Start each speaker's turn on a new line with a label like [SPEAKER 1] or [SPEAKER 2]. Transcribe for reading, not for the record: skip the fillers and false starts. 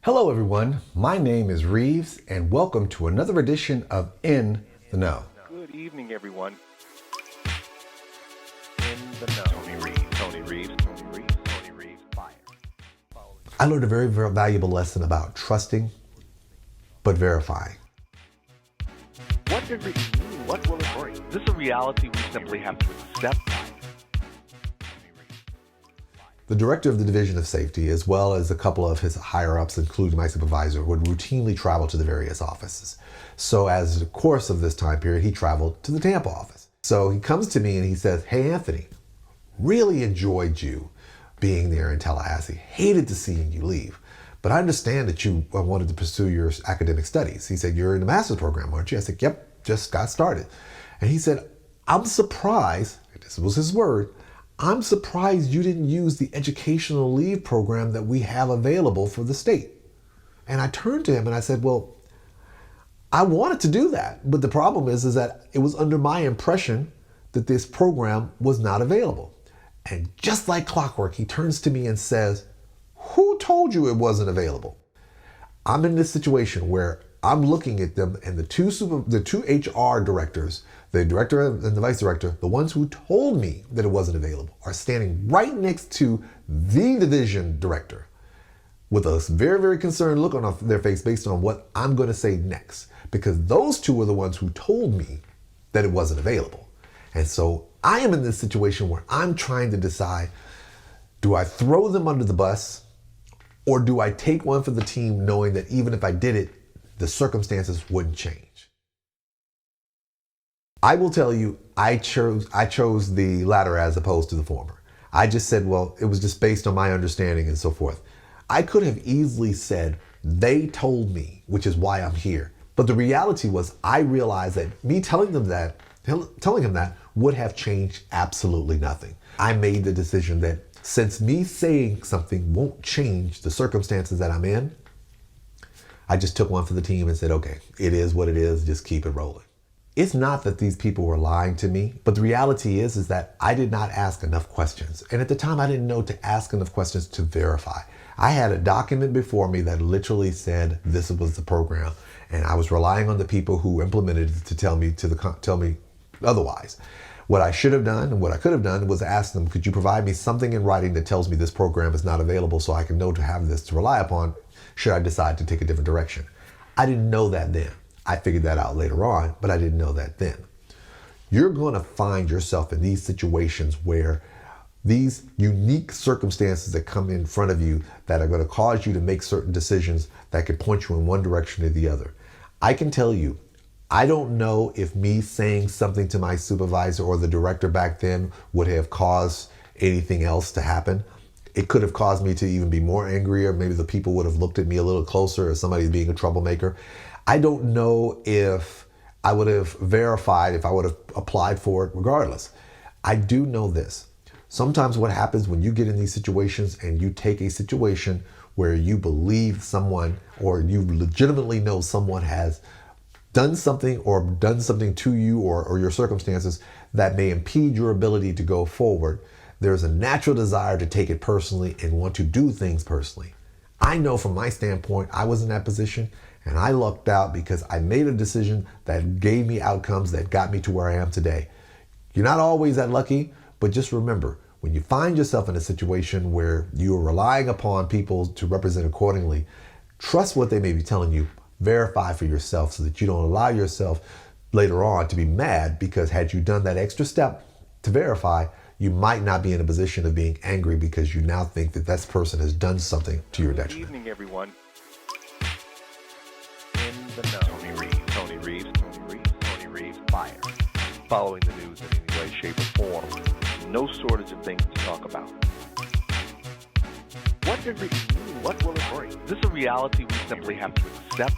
[SPEAKER 1] Hello everyone, my name is Reeves and welcome to another edition of In the Know.
[SPEAKER 2] Good evening, everyone. In the know. Tony Reeves, fire.
[SPEAKER 1] I learned a very valuable lesson about trusting but verifying.
[SPEAKER 2] What does it mean? What will it bring? This is a reality we simply have to accept.
[SPEAKER 1] The director of the Division of Safety, as well as a couple of his higher-ups, including my supervisor, would routinely travel to the various offices. So as the course of this time period, he traveled to the Tampa office. So he comes to me and he says, "Hey, Anthony, really enjoyed you being there in Tallahassee. Hated to see you leave. But I understand that you wanted to pursue your academic studies." He said, "You're in the master's program, aren't you?" I said, "Yep, just got started." And he said, "I'm surprised," this was his word, "I'm surprised you didn't use the educational leave program that we have available for the state." And I turned to him and I said, "Well, I wanted to do that, but the problem is that it was under my impression that this program was not available." And just like clockwork, he turns to me and says, "Who told you it wasn't available?" I'm in this situation where I'm looking at them, and the two HR directors, the director and the vice director, the ones who told me that it wasn't available, are standing right next to the division director with a very, very concerned look on their face based on what I'm going to say next, because those two were the ones who told me that it wasn't available. And so I am in this situation where I'm trying to decide, do I throw them under the bus or do I take one for the team, knowing that even if I did it, the circumstances wouldn't change? I will tell you, I chose the latter as opposed to the former. I just said, well, it was just based on my understanding and so forth. I could have easily said, "They told me, which is why I'm here." But the reality was, I realized that me telling him that would have changed absolutely nothing. I made the decision that since me saying something won't change the circumstances that I'm in, I just took one for the team and said, okay, it is what it is, just keep it rolling. It's not that these people were lying to me, but the reality is that I did not ask enough questions. And at the time, I didn't know to ask enough questions to verify. I had a document before me that literally said this was the program, and I was relying on the people who implemented it to tell me otherwise. What I should have done and what I could have done was ask them, could you provide me something in writing that tells me this program is not available so I can know to have this to rely upon should I decide to take a different direction? I didn't know that then. I figured that out later on, but I didn't know that then. You're going to find yourself in these situations where these unique circumstances that come in front of you that are going to cause you to make certain decisions that could point you in one direction or the other. I can tell you, I don't know if me saying something to my supervisor or the director back then would have caused anything else to happen. It could have caused me to even be more angry, or maybe the people would have looked at me a little closer as somebody being a troublemaker. I don't know if I would have verified, if I would have applied for it regardless. I do know this. Sometimes what happens when you get in these situations and you take a situation where you believe someone or you legitimately know someone has done something to you or your circumstances that may impede your ability to go forward, there's a natural desire to take it personally and want to do things personally. I know from my standpoint, I was in that position and I lucked out because I made a decision that gave me outcomes that got me to where I am today. You're not always that lucky, but just remember, when you find yourself in a situation where you are relying upon people to represent accordingly, trust what they may be telling you. Verify for yourself so that you don't allow yourself later on to be mad because had you done that extra step to verify, you might not be in a position of being angry because you now think that that person has done something to your detriment.
[SPEAKER 2] Good evening, everyone. In the know. Tony Reeves, fire. Following the news in any way, shape, or form. No shortage of things to talk about. What does it mean? What will it bring? This is a reality we simply have to accept.